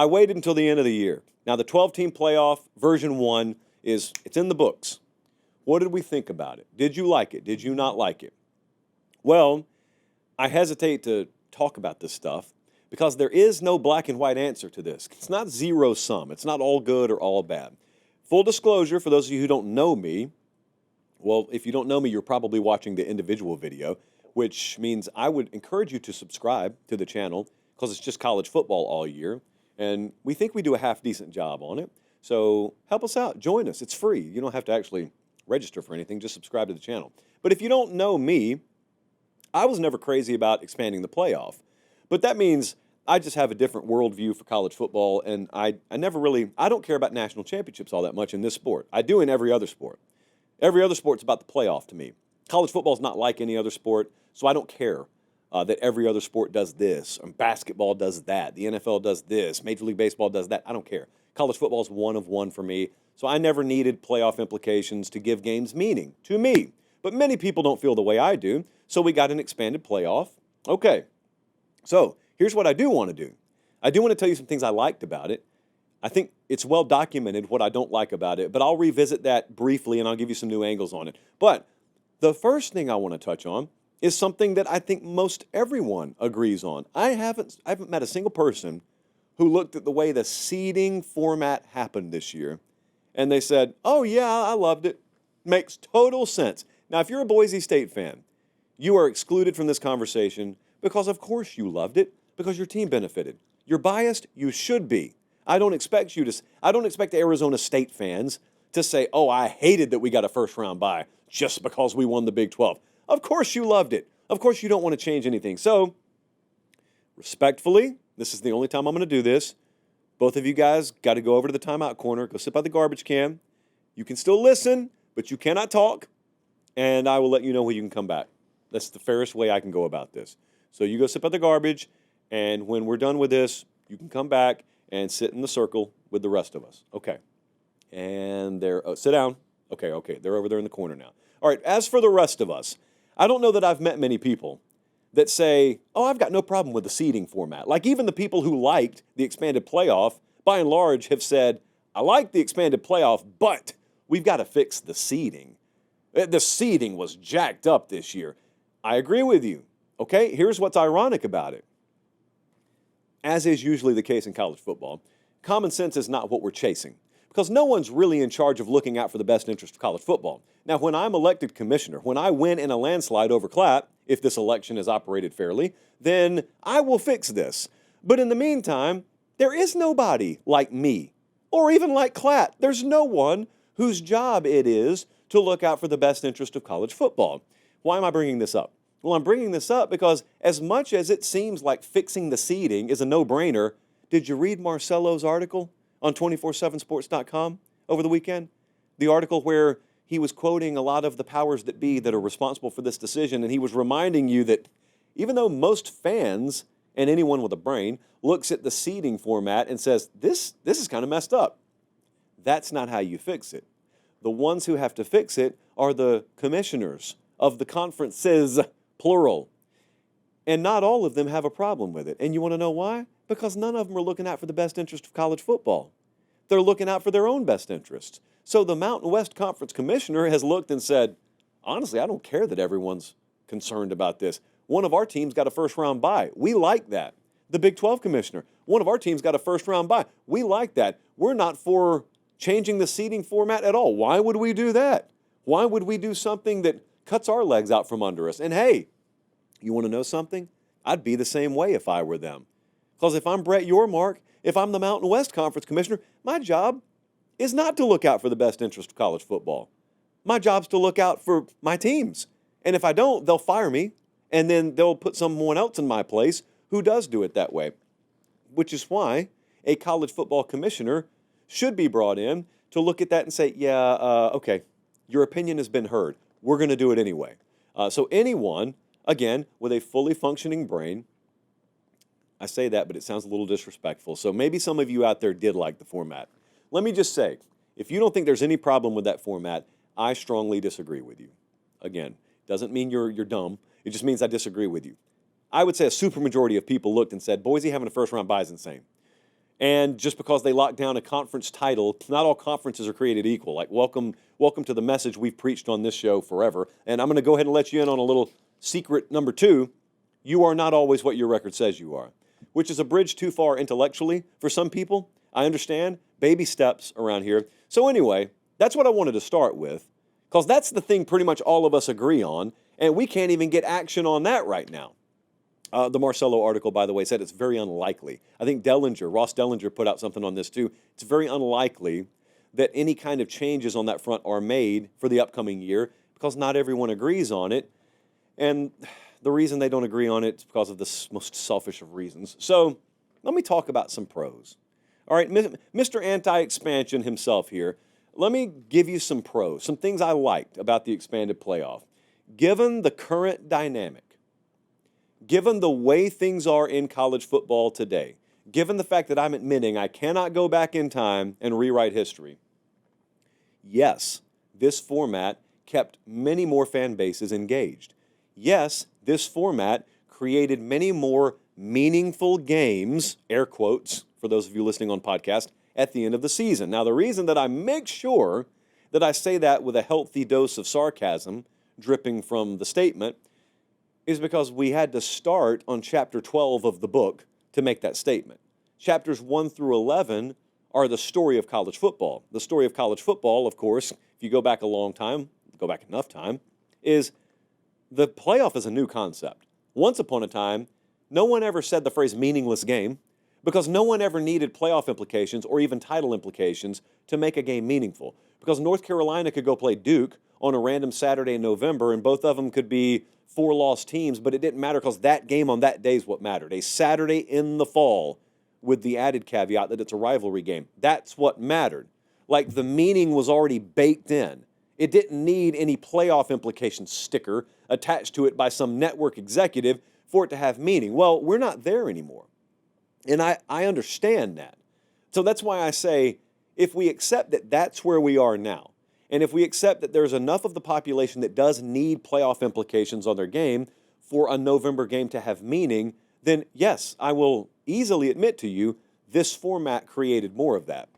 I waited until the end of the year. Now, the 12-team playoff, version 1, it's in the books. What did we think about it? Did you like it? Did you not like it? Well, I hesitate to talk about this stuff because there is no black and white answer to this. It's not zero sum. It's not all good or all bad. Full disclosure, for those of you who don't know me, well, if you don't know me, you're probably watching the individual video, which means I would encourage you to subscribe to the channel because it's just college football all year, and we think we do a half-decent job on it. So help us out. Join us. It's free. You don't have to actually register for anything. Just subscribe to the channel. But if you don't know me, I was never crazy about expanding the playoff. But that means I just have a different worldview for college football, and I don't care about national championships all that much in this sport. I do in every other sport. Every other sport's about the playoff to me. College football is not like any other sport, so I don't care that every other sport does this, and basketball does that, the NFL does this, Major League Baseball does that. I don't care. College football is one of one for me, so I never needed playoff implications to give games meaning to me. But many people don't feel the way I do, so we got an expanded playoff. Okay, so here's what I do want to do. I do want to tell you some things I liked about it. I think it's well documented what I don't like about it, but I'll revisit that briefly and I'll give you some new angles on it. But the first thing I want to touch on is something that I think most everyone agrees on. I haven't met a single person who looked at the way the seeding format happened this year and they said, oh yeah, I loved it. Makes total sense. Now, if you're a Boise State fan, you are excluded from this conversation because of course you loved it, because your team benefited. You're biased, you should be. I don't expect the Arizona State fans to say, oh, I hated that we got a first round bye just because we won the Big 12. Of course you loved it. Of course you don't want to change anything. So, respectfully, this is the only time I'm going to do this. Both of you guys got to go over to the timeout corner, go sit by the garbage can. You can still listen, but you cannot talk, and I will let you know when you can come back. That's the fairest way I can go about this. So you go sit by the garbage, and when we're done with this, you can come back and sit in the circle with the rest of us. Okay. And sit down. Okay. They're over there in the corner now. All right, as for the rest of us, I don't know that I've met many people that say, oh, I've got no problem with the seeding format. Like even the people who liked the expanded playoff, by and large, have said, I like the expanded playoff, but we've got to fix the seeding. The seeding was jacked up this year. I agree with you. Okay, here's what's ironic about it. As is usually the case in college football, common sense is not what we're chasing because no one's really in charge of looking out for the best interest of college football. Now, when I'm elected commissioner, when I win in a landslide over Clapp, if this election is operated fairly, then I will fix this. But in the meantime, there is nobody like me or even like Clapp. There's no one whose job it is to look out for the best interest of college football. Why am I bringing this up? Well, I'm bringing this up because as much as it seems like fixing the seeding is a no-brainer, did you read Marcelo's article on 247sports.com over the weekend? The article where he was quoting a lot of the powers that be that are responsible for this decision, and he was reminding you that even though most fans and anyone with a brain looks at the seeding format and says, this is kind of messed up, that's not how you fix it. The ones who have to fix it are the commissioners of the conferences, plural. And not all of them have a problem with it. And you want to know why? Because none of them are looking out for the best interest of college football. They're looking out for their own best interests. So the Mountain West Conference commissioner has looked and said, honestly, I don't care that everyone's concerned about this. One of our teams got a first-round bye. We like that. The Big 12 commissioner, one of our teams got a first-round bye. We like that. We're not for changing the seeding format at all. Why would we do that? Why would we do something that cuts our legs out from under us? And hey, you want to know something? I'd be the same way if I were them. Because if I'm Brett Yormark, if I'm the Mountain West Conference commissioner, my job is not to look out for the best interest of college football. My job's to look out for my teams. And if I don't, they'll fire me, and then they'll put someone else in my place who does do it that way. Which is why a college football commissioner should be brought in to look at that and say, okay, your opinion has been heard. We're going to do it anyway. So anyone, again, with a fully functioning brain, I say that, but it sounds a little disrespectful. So maybe some of you out there did like the format. Let me just say, if you don't think there's any problem with that format, I strongly disagree with you. Again, doesn't mean you're dumb. It just means I disagree with you. I would say a supermajority of people looked and said, Boise having a first-round bye is insane. And just because they lock down a conference title, not all conferences are created equal. Like, welcome to the message we've preached on this show forever. And I'm going to go ahead and let you in on a little secret number 2. You are not always what your record says you are, which is a bridge too far intellectually for some people. I understand. Baby steps around here. So anyway, that's what I wanted to start with, because that's the thing pretty much all of us agree on, and we can't even get action on that right now. The Marcello article, by the way, said it's very unlikely. I think Ross Dellinger put out something on this too. It's very unlikely that any kind of changes on that front are made for the upcoming year, because not everyone agrees on it. And the reason they don't agree on it is because of the most selfish of reasons. So let me talk about some pros. All right, Mr. Anti-Expansion himself here, let me give you some pros, some things I liked about the expanded playoff. Given the current dynamic, given the way things are in college football today, given the fact that I'm admitting I cannot go back in time and rewrite history, yes, this format kept many more fan bases engaged. Yes, this format created many more meaningful games, air quotes, for those of you listening on podcast, at the end of the season. Now, the reason that I make sure that I say that with a healthy dose of sarcasm dripping from the statement is because we had to start on chapter 12 of the book to make that statement. Chapters 1 through 11 are the story of college football. The story of college football, of course, if you go back a long time, go back enough time, is the playoff is a new concept. Once upon a time, no one ever said the phrase meaningless game because no one ever needed playoff implications or even title implications to make a game meaningful. Because North Carolina could go play Duke on a random Saturday in November, and both of them could be 4-loss teams, but it didn't matter because that game on that day is what mattered. A Saturday in the fall with the added caveat that it's a rivalry game. That's what mattered. Like, the meaning was already baked in. It didn't need any playoff implication sticker attached to it by some network executive for it to have meaning. Well, we're not there anymore. And I understand that. So that's why I say, if we accept that that's where we are now, and if we accept that there's enough of the population that does need playoff implications on their game for a November game to have meaning, then yes, I will easily admit to you, this format created more of that.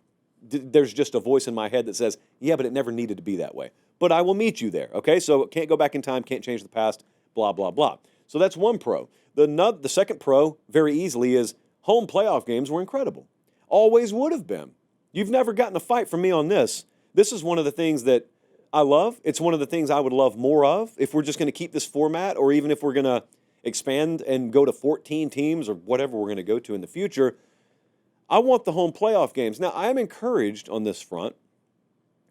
There's just a voice in my head that says, yeah, but it never needed to be that way. But I will meet you there, okay? So can't go back in time, can't change the past, blah, blah, blah. So that's one pro. The second pro, very easily, is home playoff games were incredible. Always would have been. You've never gotten a fight from me on this. This is one of the things that I love. It's one of the things I would love more of if we're just going to keep this format, or even if we're going to expand and go to 14 teams or whatever we're going to go to in the future. I want the home playoff games. Now, I'm encouraged on this front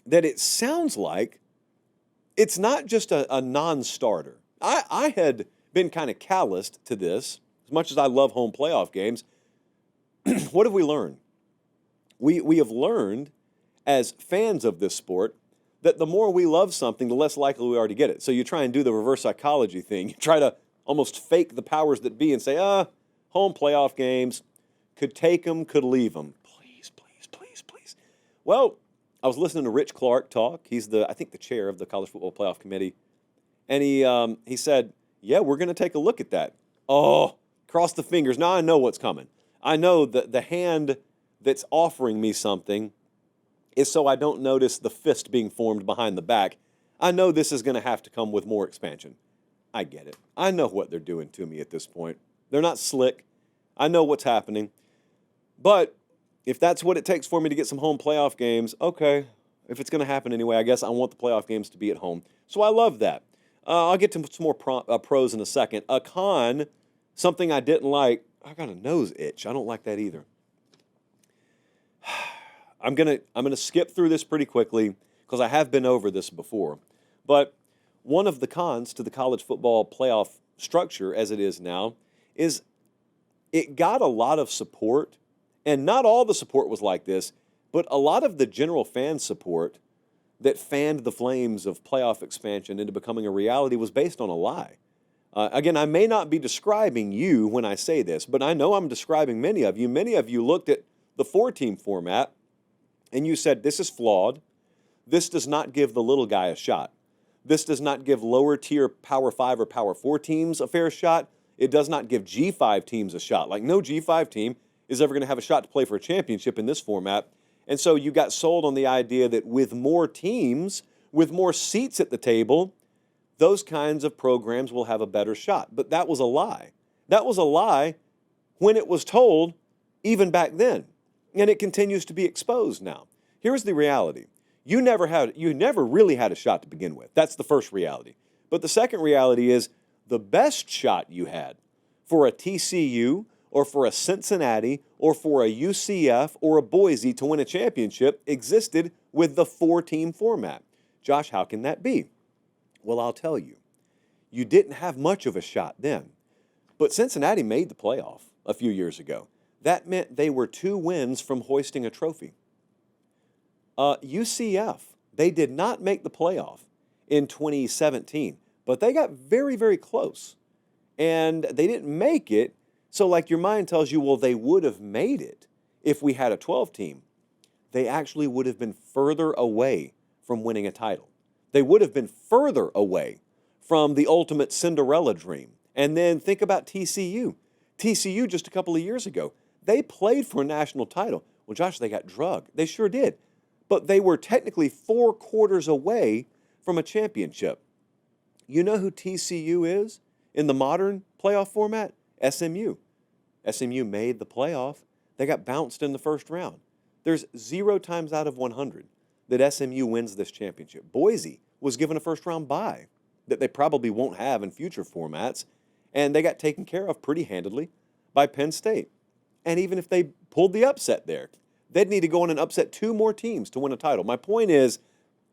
that it sounds like it's not just a non-starter. I had been kind of calloused to this. As much as I love home playoff games, what have we learned? We have learned as fans of this sport that the more we love something, the less likely we are to get it. So you try and do the reverse psychology thing. You try to almost fake the powers that be and say, home playoff games, could take them, could leave them. Please, please, please, please. Well, I was listening to Rich Clark talk. He's I think the chair of the College Football Playoff Committee. And he said, yeah, we're going to take a look at that. Oh, cross the fingers. Now I know what's coming. I know that the hand that's offering me something is so I don't notice the fist being formed behind the back. I know this is going to have to come with more expansion. I get it. I know what they're doing to me at this point. They're not slick. I know what's happening. But if that's what it takes for me to get some home playoff games, okay. If it's going to happen anyway, I guess I want the playoff games to be at home. So I love that. I'll get to some more pros in a second. A con, something I didn't like. I got a nose itch. I don't like that either. I'm gonna skip through this pretty quickly because I have been over this before. But one of the cons to the college football playoff structure as it is now is it got a lot of support, and not all the support was like this, but a lot of the general fan support that fanned the flames of playoff expansion into becoming a reality was based on a lie. Again, I may not be describing you when I say this, but I know I'm describing many of you. Many of you looked at the 4-team format and you said, this is flawed. This does not give the little guy a shot. This does not give lower tier Power 5 or Power 4 teams a fair shot. It does not give G5 teams a shot. Like, no G5 team is ever going to have a shot to play for a championship in this format. And so you got sold on the idea that with more teams, with more seats at the table, those kinds of programs will have a better shot. But that was a lie. That was a lie when it was told even back then. And it continues to be exposed now. Here's the reality. You never really had a shot to begin with. That's the first reality. But the second reality is the best shot you had for a TCU or for a Cincinnati or for a UCF or a Boise to win a championship existed with the 4-team format. Josh, how can that be? Well, I'll tell you. You didn't have much of a shot then. But Cincinnati made the playoff a few years ago. That meant they were 2 wins from hoisting a trophy. UCF, they did not make the playoff in 2017, but they got very, very close. And they didn't make it, so like your mind tells you, well, they would have made it if we had a 12-team. They actually would have been further away from winning a title. They would have been further away from the ultimate Cinderella dream. And then think about TCU. TCU just a couple of years ago, they played for a national title. Well, Josh, they got drugged. They sure did. But they were technically 4 quarters away from a championship. You know who TCU is in the modern playoff format? SMU. SMU made the playoff. They got bounced in the first round. There's 0 times out of 100 that SMU wins this championship. Boise was given a first-round bye that they probably won't have in future formats, and they got taken care of pretty handedly by Penn State. And even if they pulled the upset there, they'd need to go on and upset 2 more teams to win a title. My point is,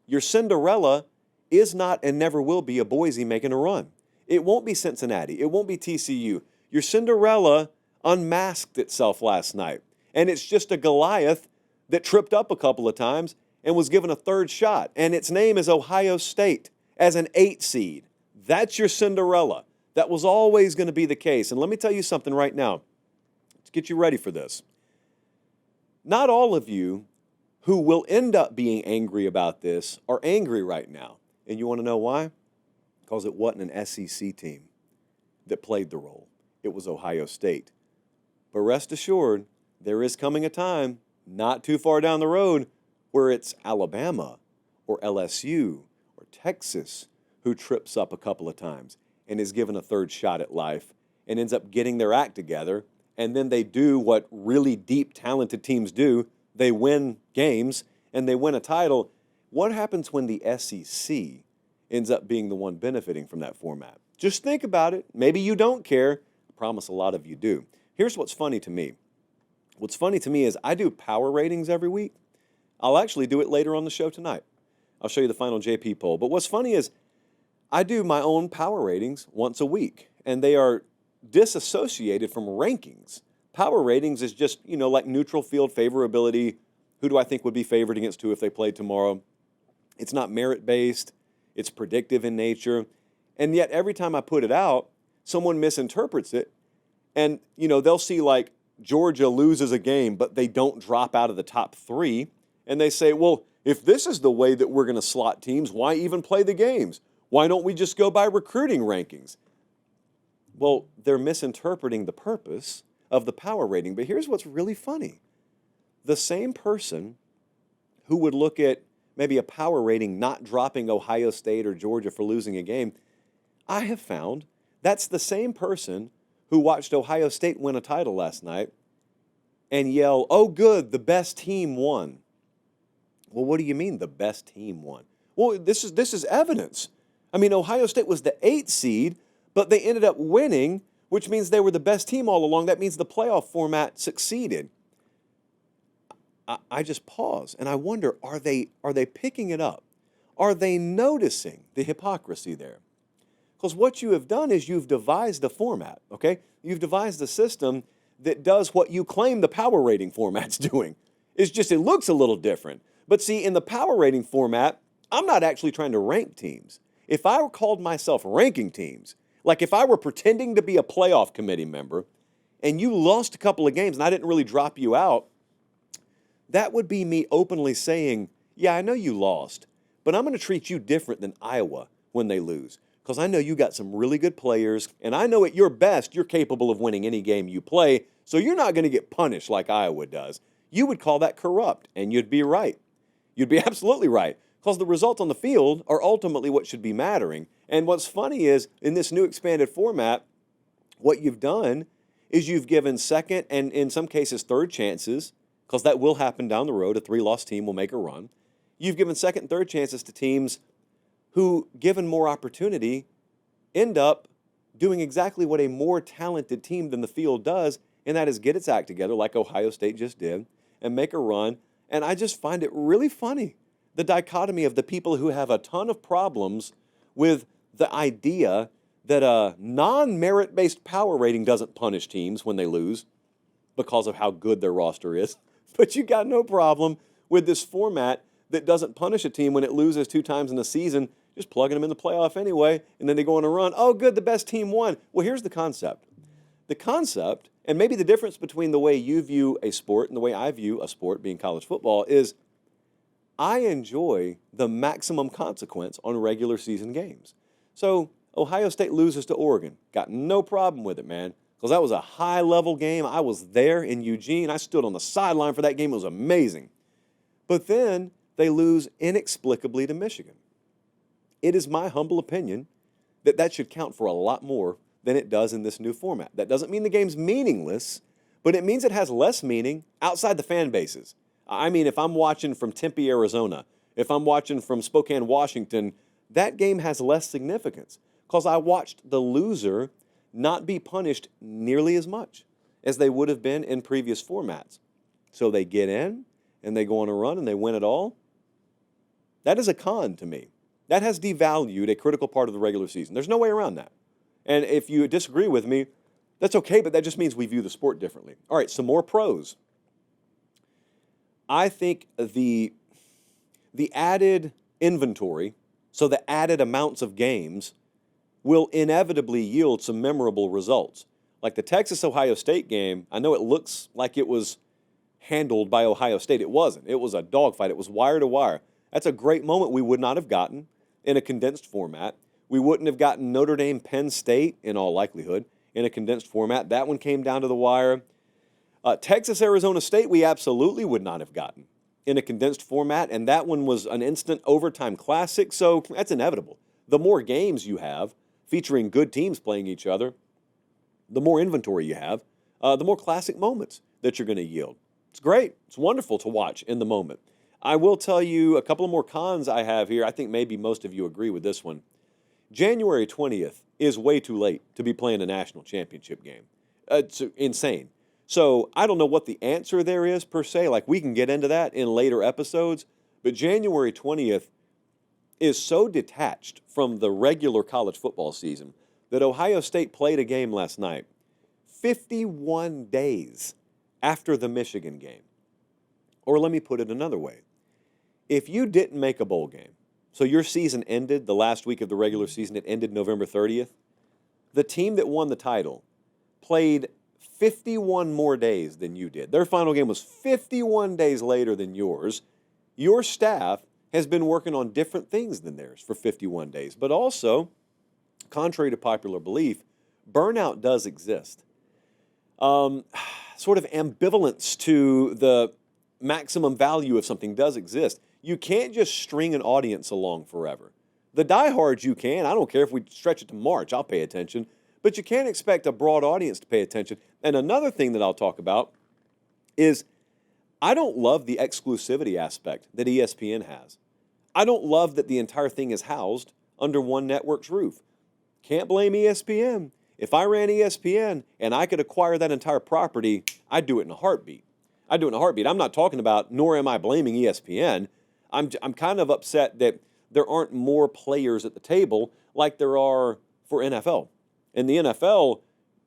your Cinderella is not and never will be a Boise making a run. It won't be Cincinnati. It won't be TCU. Your Cinderella unmasked itself last night, and it's just a Goliath that tripped up a couple of times and was given a 3rd shot, and its name is Ohio State as an 8 seed. That's your Cinderella. That was always going to be the case. And let me tell you something right now to get you ready for this. Not all of you who will end up being angry about this are angry right now. And you want to know why? Because it wasn't an SEC team that played the role. It was Ohio State. But rest assured, there is coming a time, not too far down the road, where it's Alabama or LSU or Texas who trips up a couple of times and is given a 3rd shot at life and ends up getting their act together. And then they do what really deep, talented teams do. They win games and they win a title. What happens when the SEC ends up being the one benefiting from that format? Just think about it. Maybe you don't care. I promise a lot of you do. Here's what's funny to me. What's funny to me is I do power ratings every week. I'll actually do it later on the show tonight. I'll show you the final JP poll. But what's funny is I do my own power ratings once a week, and they are disassociated from rankings. Power ratings is just, like neutral field favorability. Who do I think would be favored against who if they played tomorrow? It's not merit-based. It's predictive in nature. And yet every time I put it out, someone misinterprets it. And, they'll see like Georgia loses a game, but they don't drop out of the top 3. And they say, well, if this is the way that we're going to slot teams, why even play the games? Why don't we just go by recruiting rankings? Well, they're misinterpreting the purpose of the power rating. But here's what's really funny. The same person who would look at maybe a power rating not dropping Ohio State or Georgia for losing a game, I have found that's the same person who watched Ohio State win a title last night and yell, oh, good, the best team won. Well, what do you mean the best team won? Well, this is evidence. I mean, Ohio State was the 8th seed, but they ended up winning, which means they were the best team all along. That means the playoff format succeeded. I just pause and I wonder, are they picking it up? Are they noticing the hypocrisy there? Because what you have done is you've devised a format, okay? You've devised a system that does what you claim the power rating format's doing. It's just it looks a little different. But see, in the power rating format, I'm not actually trying to rank teams. If I called myself ranking teams, like if I were pretending to be a playoff committee member and you lost a couple of games and I didn't really drop you out, that would be me openly saying, yeah, I know you lost, but I'm going to treat you different than Iowa when they lose. because I know you got some really good players, and I know at your best you're capable of winning any game you play, so you're not going to get punished like Iowa does. You would call that corrupt, and you'd be right. You'd be absolutely right, because the results on the field are ultimately what should be mattering. And what's funny is, in this new expanded format, what you've done is you've given second and, in some cases, third chances, because that will happen down the road. A 3-loss team will make a run. You've given second and third chances to teams who, given more opportunity, end up doing exactly what a more talented team than the field does, and that is get its act together, like Ohio State just did, and make a run. And I just find it really funny, the dichotomy of the people who have a ton of problems with the idea that a non-merit-based power rating doesn't punish teams when they lose because of how good their roster is. But you got no problem with this format that doesn't punish a team when it loses 2 times in a season, just plugging them in the playoff anyway, and then they go on a run. Oh, good, the best team won. Well, here's the concept. The concept, and maybe the difference between the way you view a sport and the way I view a sport, being college football, is I enjoy the maximum consequence on regular season games. So Ohio State loses to Oregon. Got no problem with it, man, because that was a high-level game. I was there in Eugene. I stood on the sideline for that game. It was amazing. But then they lose inexplicably to Michigan. It is my humble opinion that that should count for a lot more than it does in this new format. That doesn't mean the game's meaningless, but it means it has less meaning outside the fan bases. I mean, if I'm watching from Tempe, Arizona, if I'm watching from Spokane, Washington, that game has less significance because I watched the loser not be punished nearly as much as they would have been in previous formats. So they get in and they go on a run and they win it all. That is a con to me. That has devalued a critical part of the regular season. There's no way around that. And if you disagree with me, that's okay, but that just means we view the sport differently. All right, some more pros. I think the added inventory, so the added amounts of games, will inevitably yield some memorable results. Like the Texas-Ohio State game, I know it looks like it was handled by Ohio State. It wasn't. It was a dogfight. It was wire to wire. That's a great moment we would not have gotten in a condensed format. We wouldn't have gotten Notre Dame, Penn State, in all likelihood, in a condensed format. That one came down to the wire. Texas, Arizona State, we absolutely would not have gotten in a condensed format, and that one was an instant overtime classic, so that's inevitable. The more games you have featuring good teams playing each other, the more inventory you have, the more classic moments that you're going to yield. It's great. It's wonderful to watch in the moment. I will tell you a couple of more cons I have here. I think maybe most of you agree with this one. January 20th is way too late to be playing a national championship game. It's insane. So I don't know what the answer there is per se. Like, we can get into that in later episodes. But January 20th is so detached from the regular college football season that Ohio State played a game last night 51 days after the Michigan game. Or let me put it another way. If you didn't make a bowl game, so your season ended the last week of the regular season, it ended November 30th, the team that won the title played 51 more days than you did. Their final game was 51 days later than yours. Your staff has been working on different things than theirs for 51 days. But also, contrary to popular belief, burnout does exist. Sort of ambivalence to the maximum value of something does exist. You can't just string an audience along forever. The diehards you can. I don't care if we stretch it to March. I'll pay attention. But you can't expect a broad audience to pay attention. And another thing that I'll talk about is I don't love the exclusivity aspect that ESPN has. I don't love that the entire thing is housed under one network's roof. Can't blame ESPN. If I ran ESPN and I could acquire that entire property, I'd do it in a heartbeat. I'd do it in a heartbeat. I'm not talking about, nor am I blaming ESPN. I'm kind of upset that there aren't more players at the table like there are for NFL. In the NFL,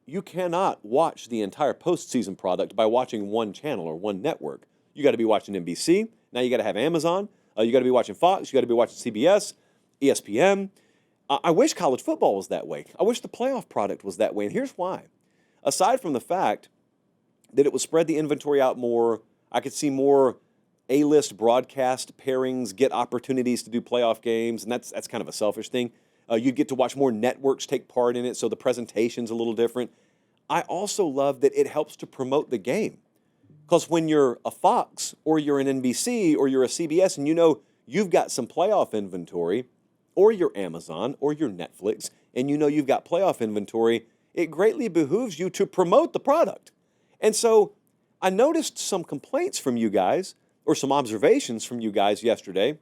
you cannot watch the entire postseason product by watching one channel or one network. You got to be watching NBC. Now you got to have Amazon. You got to be watching Fox. You got to be watching CBS, ESPN. I wish college football was that way. I wish the playoff product was that way. And here's why. Aside from the fact that it would spread the inventory out more, I could see more A-list broadcast pairings get opportunities to do playoff games, and that's kind of a selfish thing. You get to watch more networks take part in it, so the presentation's a little different. I also love that it helps to promote the game. Because when you're a Fox or you're an NBC or you're a CBS and you know you've got some playoff inventory, or you're Amazon or you're Netflix, and you know you've got playoff inventory, it greatly behooves you to promote the product. And so I noticed some complaints from you guys, or some observations from you guys yesterday,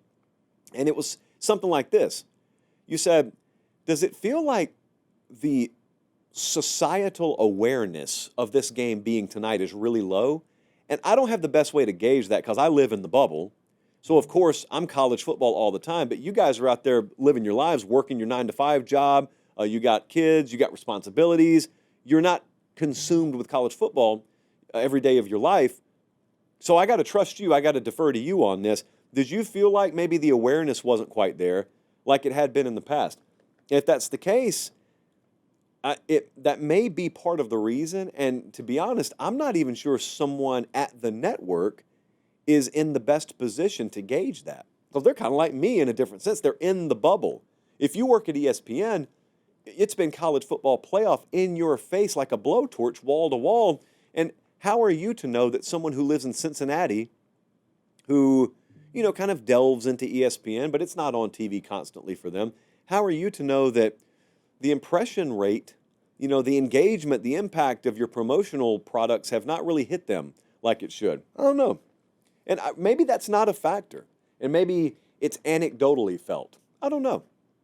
and it was something like this. You said, does it feel like the societal awareness of this game being tonight is really low? And I don't have the best way to gauge that because I live in the bubble. So, of course, I'm college football all the time, but you guys are out there living your lives, working your 9-to-5 job. You got kids, you got responsibilities. You're not consumed with college football every day of your life. So I got to trust you. I got to defer to you on this. Did you feel like maybe the awareness wasn't quite there like it had been in the past? If that's the case, that may be part of the reason. And to be honest, I'm not even sure someone at the network is in the best position to gauge that. Because they're kind of like me in a different sense. They're in the bubble. If you work at ESPN, it's been college football playoff in your face like a blowtorch, wall to wall. And how are you to know that someone who lives in Cincinnati, who, kind of delves into ESPN, but it's not on TV constantly for them, how are you to know that the impression rate, the engagement, the impact of your promotional products have not really hit them like it should? I don't know. And maybe that's not a factor. And maybe it's anecdotally felt. I don't know.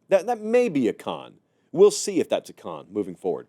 That may be a con. We'll see if that's a con moving forward.